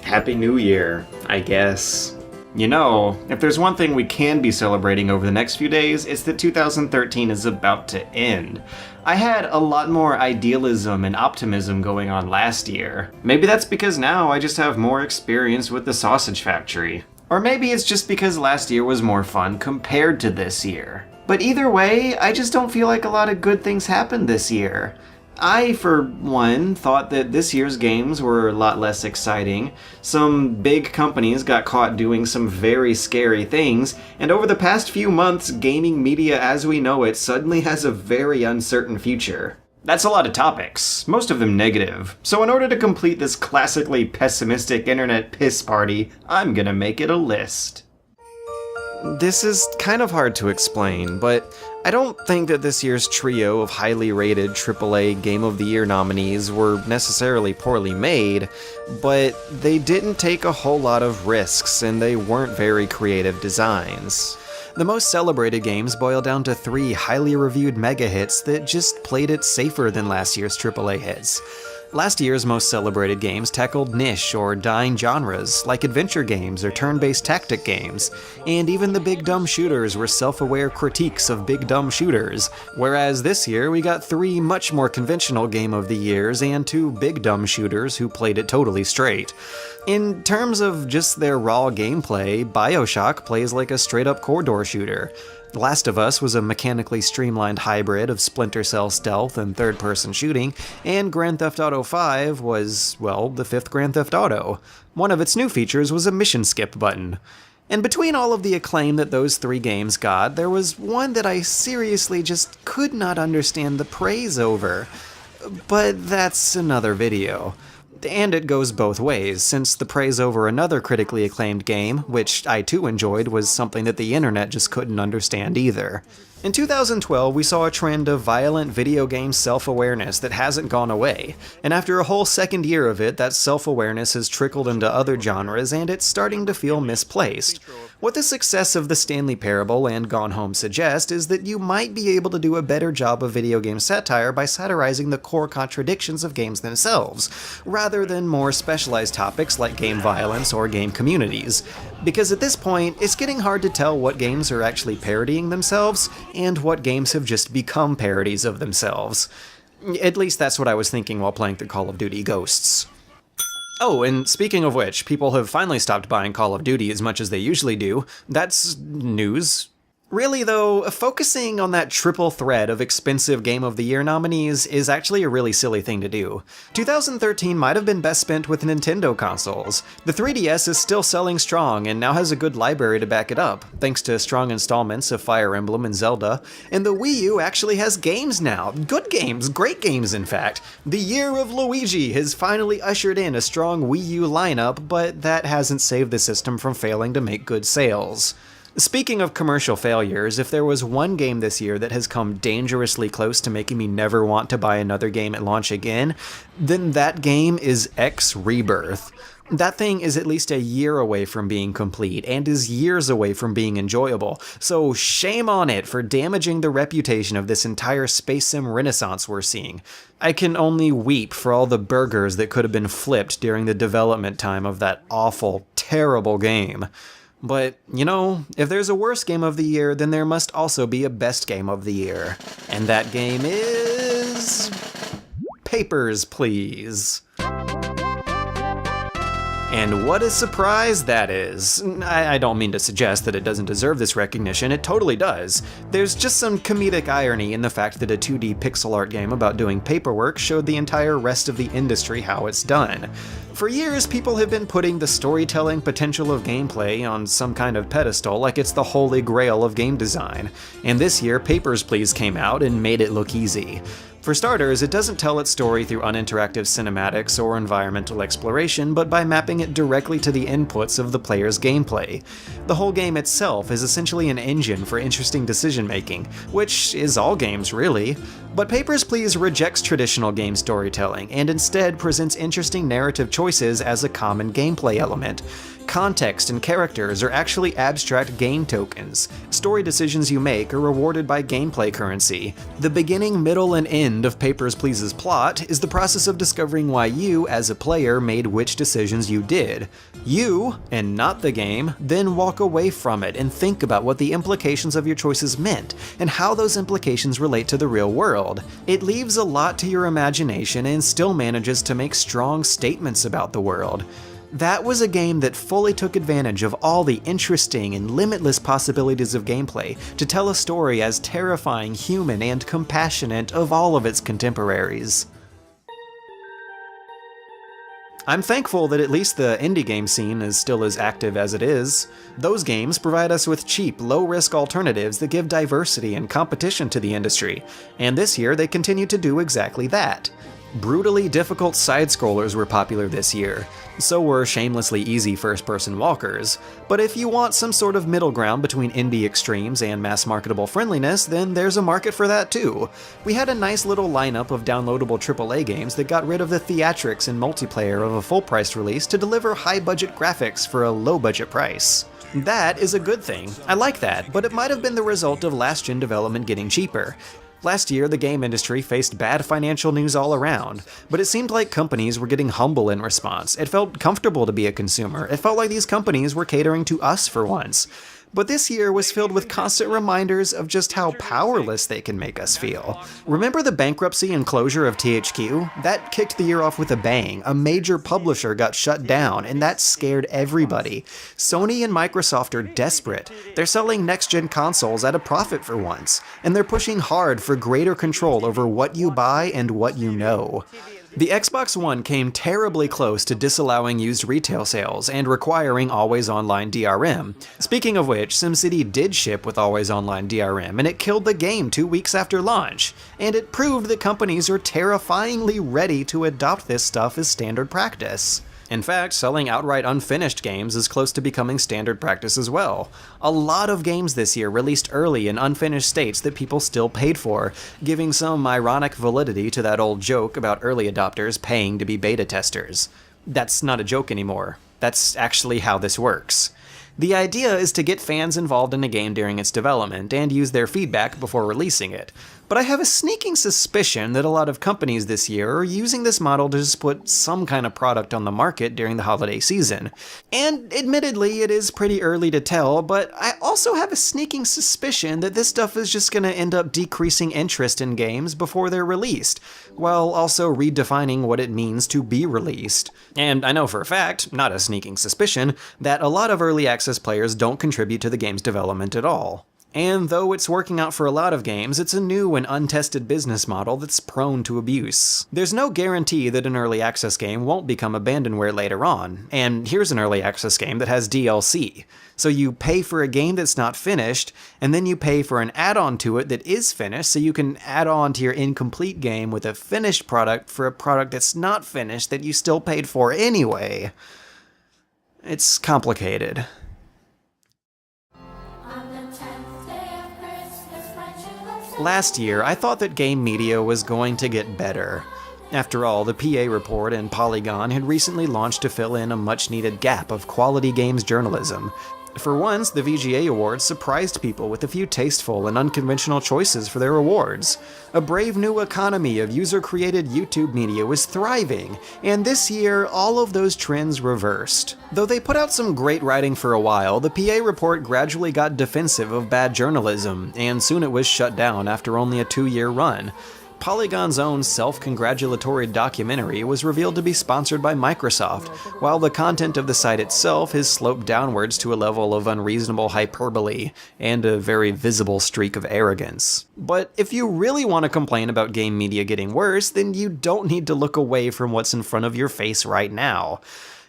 Happy New Year, I guess. You know, if there's one thing we can be celebrating over the next few days, it's that 2013 is about to end. I had a lot more idealism and optimism going on last year. Maybe that's because now I just have more experience with the Sausage Factory. Or maybe it's just because last year was more fun compared to this year. But either way, I just don't feel like a lot of good things happened this year. I, for one, thought that this year's games were a lot less exciting. Some big companies got caught doing some very scary things, and over the past few months, gaming media as we know it suddenly has a very uncertain future. That's a lot of topics, most of them negative. So in order to complete this classically pessimistic internet piss party, I'm gonna make it a list. This is kind of hard to explain, but I don't think that this year's trio of highly rated AAA Game of the Year nominees were necessarily poorly made, but they didn't take a whole lot of risks and they weren't very creative designs. The most celebrated games boil down to 3 highly reviewed mega hits that just played it safer than last year's AAA hits. Last year's most celebrated games tackled niche or dying genres, like adventure games or turn-based tactic games, and even the big dumb shooters were self-aware critiques of big dumb shooters, whereas this year we got 3 much more conventional Game of the Years and 2 big dumb shooters who played it totally straight. In terms of just their raw gameplay, BioShock plays like a straight-up corridor shooter. The Last of Us was a mechanically streamlined hybrid of Splinter Cell stealth and third-person shooting, and Grand Theft Auto V was, well, the 5th Grand Theft Auto. One of its new features was a mission skip button. And between all of the acclaim that those 3 games got, there was one that I seriously just could not understand the praise over. But that's another video. And it goes both ways, since the praise over another critically acclaimed game, which I too enjoyed, was something that the internet just couldn't understand either. In 2012, we saw a trend of violent video game self-awareness that hasn't gone away, and after a whole second year of it, that self-awareness has trickled into other genres and it's starting to feel misplaced. What the success of the Stanley Parable and Gone Home suggest is that you might be able to do a better job of video game satire by satirizing the core contradictions of games themselves, rather than more specialized topics like game violence or game communities. Because at this point, it's getting hard to tell what games are actually parodying themselves, and what games have just become parodies of themselves. At least that's what I was thinking while playing through Call of Duty Ghosts. Oh, and speaking of which, people have finally stopped buying Call of Duty as much as they usually do. That's news. Really though, focusing on that triple thread of expensive Game of the Year nominees is actually a really silly thing to do. 2013 might have been best spent with Nintendo consoles. The 3DS is still selling strong and now has a good library to back it up, thanks to strong installments of Fire Emblem and Zelda, and the Wii U actually has games now. Good games, great games in fact. The Year of Luigi has finally ushered in a strong Wii U lineup, but that hasn't saved the system from failing to make good sales. Speaking of commercial failures, if there was one game this year that has come dangerously close to making me never want to buy another game at launch again, then that game is X Rebirth. That thing is at least a year away from being complete, and is years away from being enjoyable, so shame on it for damaging the reputation of this entire space sim renaissance we're seeing. I can only weep for all the burgers that could have been flipped during the development time of that awful, terrible game. But, you know, if there's a worst game of the year, then there must also be a best game of the year. And that game is... Papers, Please. And what a surprise that is. I don't mean to suggest that it doesn't deserve this recognition, it totally does. There's just some comedic irony in the fact that a 2D pixel art game about doing paperwork showed the entire rest of the industry how it's done. For years, people have been putting the storytelling potential of gameplay on some kind of pedestal like it's the holy grail of game design. And this year, Papers, Please came out and made it look easy. For starters, it doesn't tell its story through uninteractive cinematics or environmental exploration, but by mapping it directly to the inputs of the player's gameplay. The whole game itself is essentially an engine for interesting decision-making, which is all games really. But Papers, Please rejects traditional game storytelling, and instead presents interesting narrative choices as a common gameplay element. context and characters are actually abstract game tokens. Story decisions you make are rewarded by gameplay currency. The beginning, middle, and end of Papers, Please's plot is the process of discovering why you, as a player, made which decisions you did. You, and not the game, then walk away from it and think about what the implications of your choices meant, and how those implications relate to the real world. It leaves a lot to your imagination and still manages to make strong statements about the world. That was a game that fully took advantage of all the interesting and limitless possibilities of gameplay to tell a story as terrifying, human, and compassionate of all of its contemporaries. I'm thankful that at least the indie game scene is still as active as it is. Those games provide us with cheap, low-risk alternatives that give diversity and competition to the industry, and this year they continue to do exactly that. Brutally difficult side-scrollers were popular this year, so were shamelessly easy first-person walkers, but if you want some sort of middle ground between indie extremes and mass-marketable friendliness, then there's a market for that too. We had a nice little lineup of downloadable AAA games that got rid of the theatrics and multiplayer of a full-priced release to deliver high-budget graphics for a low-budget price. That is a good thing. I like that, but it might have been the result of last-gen development getting cheaper. Last year, the game industry faced bad financial news all around, but it seemed like companies were getting humble in response. It felt comfortable to be a consumer. It felt like these companies were catering to us for once. But this year was filled with constant reminders of just how powerless they can make us feel. Remember the bankruptcy and closure of THQ? That kicked the year off with a bang. A major publisher got shut down, and that scared everybody. Sony and Microsoft are desperate. They're selling next-gen consoles at a profit for once, and they're pushing hard for greater control over what you buy and what you know. The Xbox One came terribly close to disallowing used retail sales and requiring always-online DRM. Speaking of which, SimCity did ship with always-online DRM, and it killed the game 2 weeks after launch. And it proved that companies are terrifyingly ready to adopt this stuff as standard practice. In fact, selling outright unfinished games is close to becoming standard practice as well. A lot of games this year released early in unfinished states that people still paid for, giving some ironic validity to that old joke about early adopters paying to be beta testers. That's not a joke anymore. That's actually how this works. The idea is to get fans involved in a game during its development and use their feedback before releasing it. But I have a sneaking suspicion that a lot of companies this year are using this model to just put some kind of product on the market during the holiday season. And admittedly, it is pretty early to tell, but I also have a sneaking suspicion that this stuff is just going to end up decreasing interest in games before they're released, while also redefining what it means to be released. And I know for a fact, not a sneaking suspicion, that a lot of early access players don't contribute to the game's development at all. And though it's working out for a lot of games, it's a new and untested business model that's prone to abuse. There's no guarantee that an early access game won't become abandonware later on, and here's an early access game that has DLC. So you pay for a game that's not finished, and then you pay for an add-on to it that is finished, so you can add on to your incomplete game with a finished product for a product that's not finished that you still paid for anyway. It's complicated. Last year, I thought that game media was going to get better. After all, the PA Report and Polygon had recently launched to fill in a much-needed gap of quality games journalism. For once, the VGA Awards surprised people with a few tasteful and unconventional choices for their awards. A brave new economy of user-created YouTube media was thriving, and this year, all of those trends reversed. Though they put out some great writing for a while, the PA Report gradually got defensive of bad journalism, and soon it was shut down after only a 2-year run. Polygon's own self-congratulatory documentary was revealed to be sponsored by Microsoft, while the content of the site itself has sloped downwards to a level of unreasonable hyperbole and a very visible streak of arrogance. But if you really want to complain about game media getting worse, then you don't need to look away from what's in front of your face right now.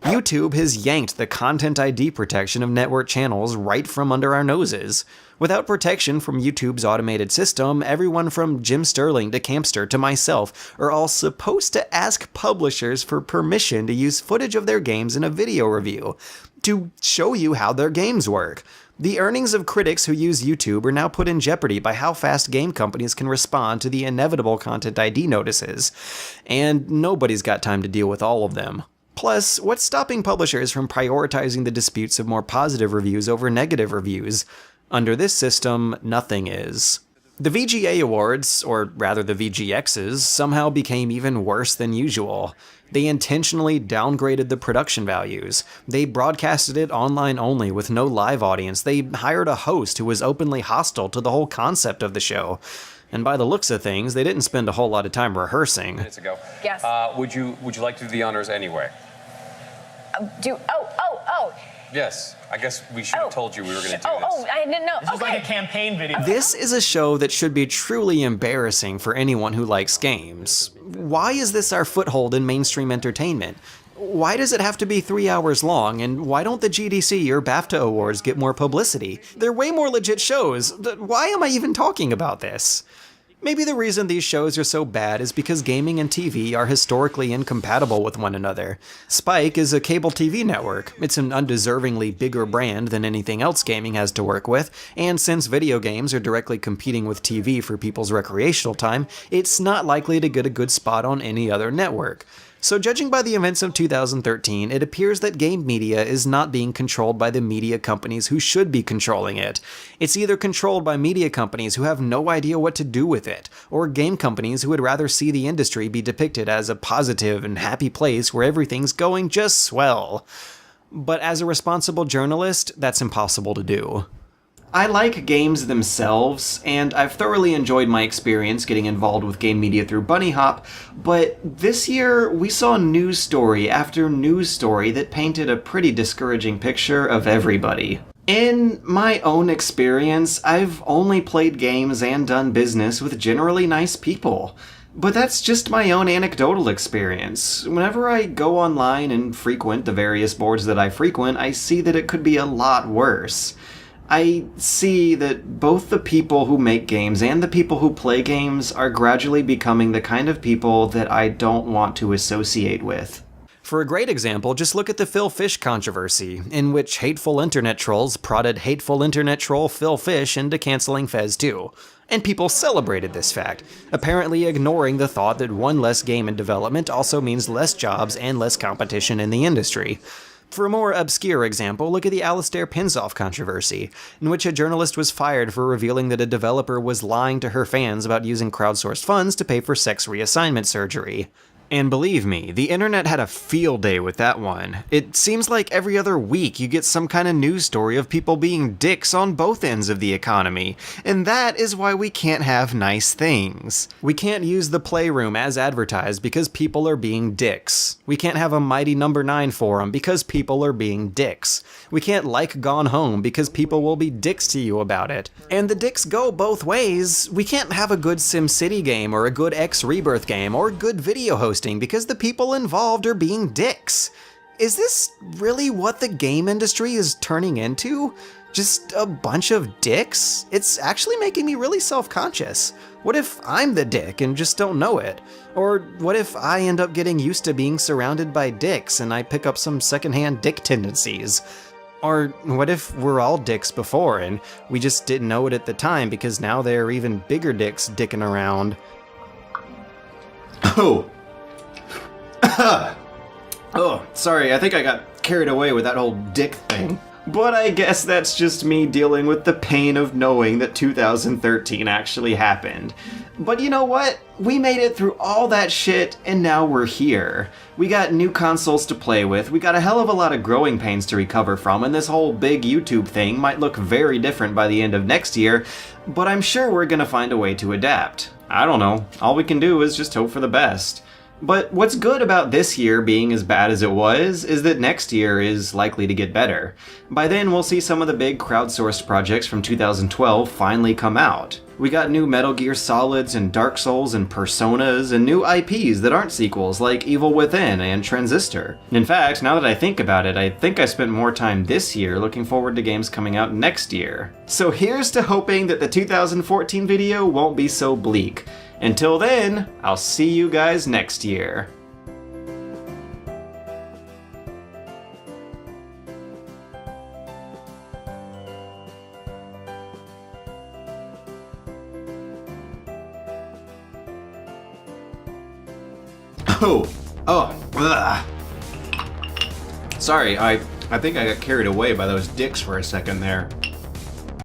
YouTube has yanked the Content ID protection of network channels right from under our noses. Without protection from YouTube's automated system, everyone from Jim Sterling to Campster to myself are all supposed to ask publishers for permission to use footage of their games in a video review, to show you how their games work. The earnings of critics who use YouTube are now put in jeopardy by how fast game companies can respond to the inevitable Content ID notices, and nobody's got time to deal with all of them. Plus, what's stopping publishers from prioritizing the disputes of more positive reviews over negative reviews? Under this system, nothing is. The VGA Awards, or rather the VGXs, somehow became even worse than usual. They intentionally downgraded the production values. They broadcasted it online only with no live audience. They hired a host who was openly hostile to the whole concept of the show. And by the looks of things, they didn't spend a whole lot of time rehearsing. Minutes ago. Yes. Would you like to do the honors anyway? Yes. I guess we should have told you we were going to do this. I didn't know. This is like a campaign video. This is a show that should be truly embarrassing for anyone who likes games. Why is this our foothold in mainstream entertainment? Why does it have to be 3 hours long, and why don't the GDC or BAFTA awards get more publicity? They're way more legit shows. Why am I even talking about this? Maybe the reason these shows are so bad is because gaming and TV are historically incompatible with one another. Spike is a cable TV network. It's an undeservingly bigger brand than anything else gaming has to work with, and since video games are directly competing with TV for people's recreational time, it's not likely to get a good spot on any other network. So judging by the events of 2013, it appears that game media is not being controlled by the media companies who should be controlling it. It's either controlled by media companies who have no idea what to do with it, or game companies who would rather see the industry be depicted as a positive and happy place where everything's going just swell. But as a responsible journalist, that's impossible to do. I like games themselves, and I've thoroughly enjoyed my experience getting involved with game media through Bunny Hop, but this year we saw news story after news story that painted a pretty discouraging picture of everybody. In my own experience, I've only played games and done business with generally nice people. But that's just my own anecdotal experience. Whenever I go online and frequent the various boards that I frequent, I see that it could be a lot worse. I see that both the people who make games and the people who play games are gradually becoming the kind of people that I don't want to associate with. For a great example, just look at the Phil Fish controversy, in which hateful internet trolls prodded hateful internet troll Phil Fish into canceling Fez 2. And people celebrated this fact, apparently ignoring the thought that one less game in development also means less jobs and less competition in the industry. For a more obscure example, look at the Alistair Pinsoff controversy, in which a journalist was fired for revealing that a developer was lying to her fans about using crowdsourced funds to pay for sex reassignment surgery. And believe me, the internet had a field day with that one. It seems like every other week you get some kind of news story of people being dicks on both ends of the economy, and that is why we can't have nice things. We can't use the Playroom as advertised because people are being dicks. We can't have a Mighty Number 9 forum because people are being dicks. We can't like Gone Home because people will be dicks to you about it. And the dicks go both ways. We can't have a good SimCity game or a good X Rebirth game or good video hosting because the people involved are being dicks. Is this really what the game industry is turning into? Just a bunch of dicks? It's actually making me really self-conscious. What if I'm the dick and just don't know it? Or what if I end up getting used to being surrounded by dicks and I pick up some secondhand dick tendencies? Or what if we're all dicks before and we just didn't know it at the time because now there are even bigger dicks dicking around? Oh, sorry, I think I got carried away with that whole dick thing. But I guess that's just me dealing with the pain of knowing that 2013 actually happened. But you know what? We made it through all that shit, and now we're here. We got new consoles to play with, we got a hell of a lot of growing pains to recover from, and this whole big YouTube thing might look very different by the end of next year, but I'm sure we're gonna find a way to adapt. I don't know, all we can do is just hope for the best. But what's good about this year being as bad as it was is that next year is likely to get better. By then we'll see some of the big crowdsourced projects from 2012 finally come out. We got new Metal Gear Solids and Dark Souls and Personas and new IPs that aren't sequels like Evil Within and Transistor. In fact, now that I think about it, I think I spent more time this year looking forward to games coming out next year. So here's to hoping that the 2014 video won't be so bleak. Until then, I'll see you guys next year. Ugh. sorry, I think I got carried away by those dicks for a second there.